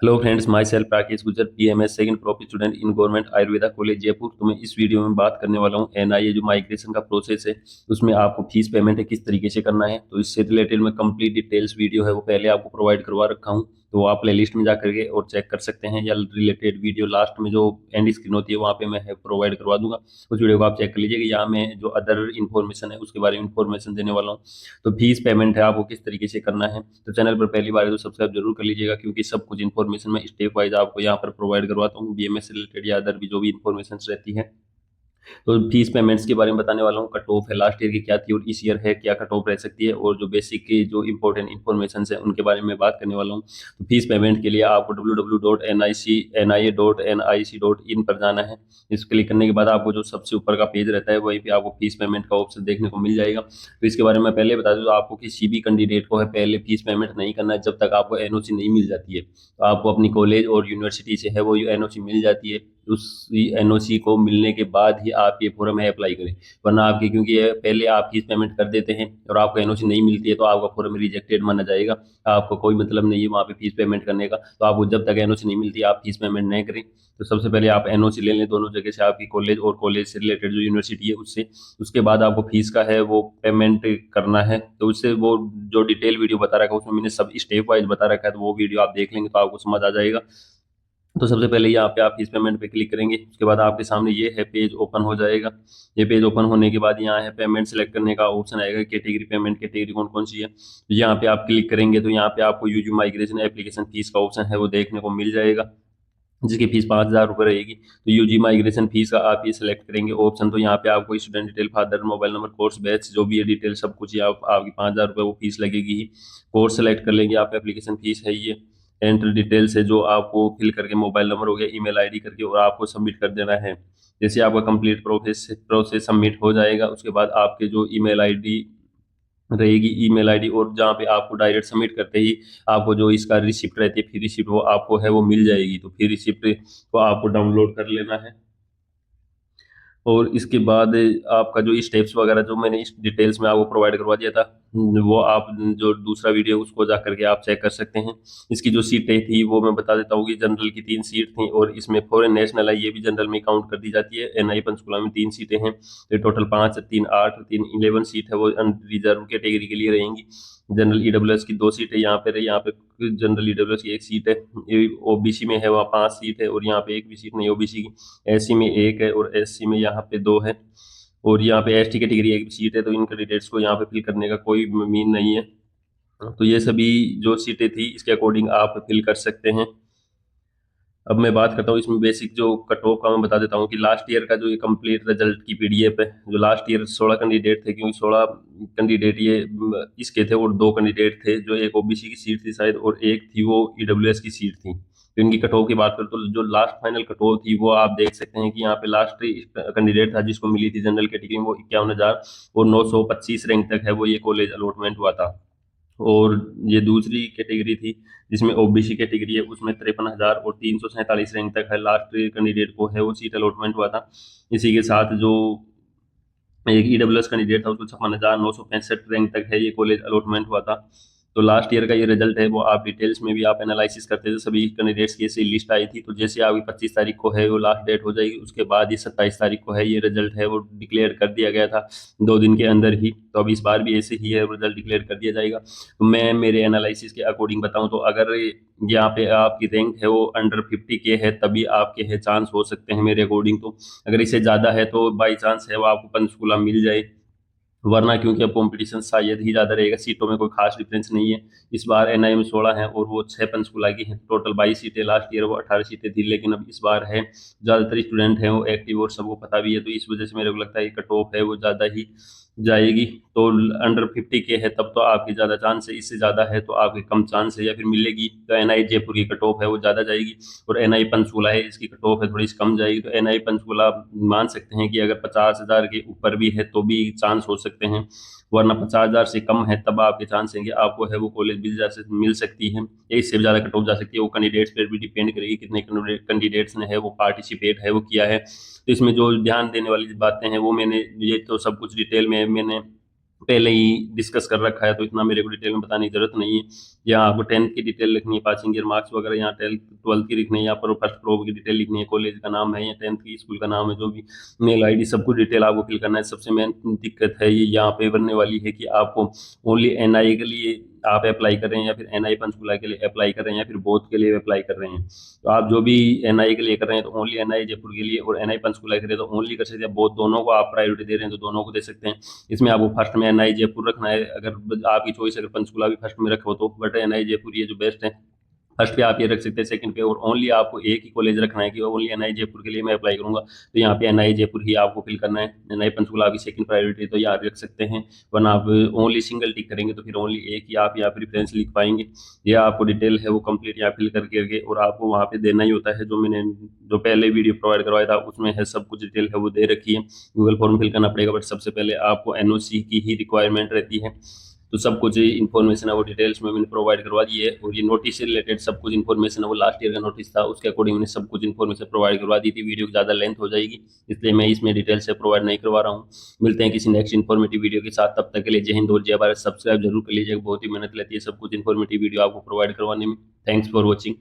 Hello friends, myself Rakesh Gujar, PMS second prof student in government Ayurveda college Jaipur. तो मैं इस video में बात करने वाला हूँ एनआईए जो माइग्रेशन का प्रोसेस है, उसमें आपको फीस पेमेंट है किस तरीके से करना है। तो इससे रिलेटेड मैं कंप्लीट डिटेल्स वीडियो है वो पहले आपको प्रोवाइड करवा रखा हूँ, तो आप प्ले लिस्ट में जा करके और चेक कर सकते हैं, या रिलेटेड वीडियो लास्ट में जो एंड स्क्रीन होती है वहाँ पे मैं प्रोवाइड करवा दूंगा। उस वीडियो को आप चेक कर लीजिएगा। यहाँ मैं जो अदर इन्फॉर्मेशन है उसके बारे में इन्फॉर्मेशन देने वाला हूँ। तो फीस पेमेंट है आपको किस तरीके से करना है, तो चैनल पर पहली बार है तो सब्सक्राइब जरूर कर लीजिएगा, क्योंकि सब कुछ इन्फॉर्मेशन मैं स्टेप वाइज आपको यहाँ पर प्रोवाइड करवाता हूँ। बीएमएस से रिलेटेड या अदर भी जो भी इन्फॉर्मेशन रहती है, तो फीस पेमेंट्स के बारे में बताने वाला हूँ। कट ऑफ है लास्ट ईयर की क्या थी और इस ईयर है क्या कट ऑफ रह सकती है, और जो बेसिक की जो इंपॉर्टेंट इन्फॉर्मेशन है उनके बारे में बात करने वाला हूँ। तो फीस पेमेंट के लिए आपको www.nic.nia.in पर जाना है। इस क्लिक करने के बाद आपको जो सबसे ऊपर का पेज रहता है वहीं पे आपको फीस पेमेंट का ऑप्शन देखने को मिल जाएगा। तो इसके बारे में पहले बता दूं, तो आपको किसी भी कैंडिडेट को है पहले फीस पेमेंट नहीं करना है जब तक आपको एनओसी नहीं मिल जाती है। तो आपको अपनी कॉलेज और यूनिवर्सिटी से है वो एनओसी मिल जाती है, उस एनओसी को मिलने के बाद ही आप ये फॉर्म है अप्लाई करें। वरना आपकी, क्योंकि ये पहले आप फीस पेमेंट कर देते हैं और आपको एनओसी नहीं मिलती है, तो आपका फॉर्म रिजेक्टेड माना जाएगा। आपको कोई मतलब नहीं है वहाँ पे फीस पेमेंट करने का। तो आपको जब तक एनओसी नहीं मिलती आप फीस पेमेंट नहीं करें। तो सबसे पहले आप एनओसी ले लें दोनों जगह से, आपकी कॉलेज और कॉलेज से रिलेटेड जो यूनिवर्सिटी है उससे। उसके बाद आपको फीस का है वो पेमेंट करना है। तो उससे वो जो डिटेल वीडियो बता रखा है उसमें मैंने सब स्टेप वाइज बता रखा है, तो वो वीडियो आप देख लेंगे तो आपको समझ आ जाएगा। तो सबसे पहले यहाँ पे आप फीस पेमेंट पे क्लिक करेंगे। उसके बाद आपके सामने ये है पेज ओपन हो जाएगा। ये पेज ओपन होने के बाद यहाँ है पेमेंट सेलेक्ट करने का ऑप्शन आएगा, कैटेगरी पेमेंट कैटेगरी कौन कौन सी है। तो यहाँ पे आप क्लिक करेंगे तो यहाँ पे आपको यूजी माइग्रेशन एप्लीकेशन फीस का ऑप्शन है वो देखने को मिल जाएगा, जिसकी फीस 5,000 रुपये रहेगी। तो यूजी माइग्रेशन फीस का आप ये सिलेक्ट करेंगे ऑप्शन। तो यहाँ पे आपको student detail, father, mobile number, course batch जो भी है डिटेल सब कुछ, ये आपकी 5,000 रुपये वो फीस लगेगी ही। कोर्स सेलेक्ट कर लेंगे आप, एप्लीकेशन फीस है ये। एंटर डिटेल्स है जो आपको फिल करके मोबाइल नंबर हो गया, ईमेल आईडी करके, और आपको सबमिट कर देना है। जैसे आपका कंप्लीट प्रोसेस सबमिट हो जाएगा, उसके बाद आपके जो ईमेल आईडी रहेगी, ईमेल आईडी, और जहाँ पे आपको डायरेक्ट सबमिट करते ही आपको जो इसका रिसिप्ट रहती है, फी रिसिप्ट, वो आपको है वो मिल जाएगी। तो फी रिसिप्ट को आपको डाउनलोड कर लेना है। और इसके बाद आपका जो स्टेप्स वगैरह जो मैंने इस डिटेल्स में आपको प्रोवाइड करवा दिया था, वो आप जो दूसरा वीडियो उसको जा करके आप चेक कर सकते हैं। इसकी जो सीटें थी वो मैं बता देता हूँ कि जनरल की 3 सीट थी, और इसमें फॉरेन नेशनल है ये भी जनरल में काउंट कर दी जाती है। एनआई पंचकुला में 3 सीटें हैं, तो टोटल 5, 3, 8, 3, 11 सीट है वो रिजर्व कैटेगरी के लिए रहेंगी। जनरल ईडब्ल्यूएस की 2 सीटें यहाँ पे रही, यहाँ पे जनरल ईडब्ल्यूएस की 1 सीट है। ओबीसी में है वहाँ 5 सीट है, और यहाँ पे एक भी सीट नहीं ओबीसी की। एससी में 1 है और एससी में यहाँ पे 2 है, और यहाँ पे एसटी कैटेगरी 1 सीट है। तो इन कैंडिडेट्स को यहाँ पे फिल करने का कोई मीन नहीं है। तो ये सभी जो सीटें थी इसके अकॉर्डिंग आप फिल कर सकते हैं। अब मैं बात करता हूँ इसमें बेसिक जो कट ऑफ का, मैं बता देता हूँ कि लास्ट ईयर का जो ये कंप्लीट रिजल्ट की पीडीएफ है, जो लास्ट ईयर 16 कैंडिडेट थे, क्योंकि 16 कैंडिडेट ये इसके थे, और 2 कैंडिडेट थे जो एक ओबीसी की सीट थी शायद, और एक थी वो ईडब्ल्यूएस की सीट थी। तो इनकी कट ऑफ की बात करें तो जो लास्ट फाइनल कट ऑफ थी वो आप देख सकते हैं कि यहाँ पे लास्ट कैंडिडेट था जिसको मिली थी जनरल कैटेगरी में, वो 51,000 और 925 रैंक तक है वो ये कॉलेज अलॉटमेंट हुआ था। और ये दूसरी कैटेगरी थी जिसमें ओबीसी कैटेगरी है, उसमें 53,000 और 347 रैंक तक है लास्ट कैंडिडेट को है वो सीट अलॉटमेंट हुआ था। इसी के साथ जो एक ईडब्ल्यूएस कैंडिडेट था उसको 56,965 रैंक तक है ये कॉलेज अलॉटमेंट हुआ था। तो लास्ट ईयर का ये रिजल्ट है वो आप डिटेल्स में भी आप एनालिसिस करते थे, सभी कैंडिडेट्स की ऐसी लिस्ट आई थी। तो जैसे आपकी 25 तारीख को है वो लास्ट डेट हो जाएगी, उसके बाद ही 27 तारीख को है ये रिजल्ट है वो डिक्लेयर कर दिया गया था 2 दिन के अंदर ही। तो अब इस बार भी ऐसे ही है, रिजल्ट डिक्लेयर कर दिया जाएगा। तो मैं मेरे एनालिसिस के अकॉर्डिंग बताऊं तो अगर यहाँ पे आपकी रैंक है वो अंडर 50 के है तभी आपके है चांस हो सकते हैं मेरे अकॉर्डिंग। तो अगर इससे ज़्यादा है तो बाई चांस है वो आपको पंचकूला मिल जाए, वरना क्योंकि अब कंपटीशन शायद ही ज़्यादा रहेगा, सीटों में कोई खास डिफरेंस नहीं है। इस बार एनआई में 16 है और वो 6 पंचकुला की हैं, टोटल 22 सीटें। लास्ट ईयर वो 18 सीटें थी, लेकिन अब इस बार है ज़्यादातर स्टूडेंट हैं वो एक्टिव, और सबको पता भी है। तो इस वजह से मेरे को लगता है कट ऑफ है वो ज़्यादा ही जाएगी। तो अंडर 50 के है तब तो आपकी ज़्यादा चांस है, इससे ज़्यादा है तो आपकी कम चांस है या फिर मिलेगी। तो एनआई जयपुर की कट ऑफ है वो ज़्यादा जाएगी, और एनआई पंचकुला है इसकी कट ऑफ है थोड़ी सी कम जाएगी। तो एनआई पंचकुला मान सकते हैं कि अगर 50,000 के ऊपर भी है तो भी चांस हो सकते हैं, वरना 50,000 से कम है तब आपके चांस हैं कि आपको है वो कॉलेज मिल सकती है, या इससे भी ज़्यादा कट ऑफ जा सकती है। वो कैंडिडेट्स पर भी डिपेंड करेगी कितने कैंडिडेट्स ने है वो पार्टिसिपेट है वो किया है। तो इसमें जो ध्यान देने वाली बातें हैं वो मैंने, ये तो सब कुछ डिटेल में मैंने पहले ही डिस्कस कर रखा है, तो इतना मेरे को डिटेल में बताने की जरूरत नहीं है। यहाँ आपको 10th की डिटेल लिखनी है, पासिंग ईयर मार्क्स वगैरह, यहाँ 12th की लिखनी है, यहाँ पर फर्स्ट प्रो की डिटेल लिखनी है, कॉलेज का नाम है या 10th की स्कूल का नाम है, जो भी मेल आईडी सब कुछ डिटेल आपको फिल करना है। सबसे मेन दिक्कत है ये यहाँ पे बनने वाली है कि आपको ओनली एनआई के लिए आप अप्लाई कर रहे हैं, या फिर एनआई पंचकुला के लिए अप्लाई कर रहे हैं, या फिर बोथ के लिए अप्लाई कर रहे हैं। तो आप जो भी एनआई के लिए कर रहे हैं तो ओनली एनआई जयपुर के लिए, और एनआई पंचकुला के लिए तो ओनली कर सकते हैं। बोथ दोनों को आप प्रायोरिटी दे रहे हैं तो दोनों को दे सकते हैं। इसमें आपको फर्स्ट में एनआई जयपुर रखना है, अगर आपकी चॉइस अगर पंचकुला भी फर्स्ट में रखो तो, बट एनआई जयपुर ये जो बेस्ट है। फर्स्ट पे आप ये रख सकते हैं, सेकंड पे, और ओनली आपको एक ही कॉलेज रखना है कि ओनली एनआई जयपुर के लिए मैं अप्लाई करूंगा, तो यहाँ पे एनआई जयपुर ही आपको फिल करना है। एनआई पंचकुला आपकी सेकंड प्रायोरिटी तो यहाँ रख सकते हैं, वरना आप ओनली सिंगल टिक करेंगे तो फिर ओनली एक ही आप यहाँ प्रेफरेंस लिख पाएंगे। ये आपको डिटेल है वो कंप्लीट यहाँ फिल करके और आपको वहाँ पे देना ही होता है। जो मैंने जो पहले वीडियो प्रोवाइड करवाया था उसमें है सब कुछ डिटेल है वो दे रखी है। गूगल फॉर्म फिल करना पड़ेगा, बट सबसे पहले आपको एनओसी की ही रिक्वायरमेंट रहती है। तो सब कुछ इन्फॉर्मेशन है वो डिटेल्स में मैंने प्रोवाइड करवा दी है, और ये नोटिस से रिलेटेड सब कुछ इन्फॉर्मेशन है वो लास्ट ईयर का नोटिस था, उसके अकॉर्डिंग मैंने सब कुछ इन्फॉर्मेशन प्रोवाइड करवा दी थी। वीडियो ज़्यादा लेंथ हो जाएगी इसलिए मैं इसमें डिटेल से प्रोवाइड नहीं करवा रहा हूँ। मिलते हैं किसी नेक्स्ट इन्फॉर्मेटिव वीडियो के साथ, तब तक के लिए जय हिंद और जय भारत। सब्सक्राइब जरूर कर लीजिएगा, बहुत ही मेहनत लेती है सब कुछ इन्फॉर्मेटिव वीडियो आपको प्रोवाइड करवाने में। Thanks for watching.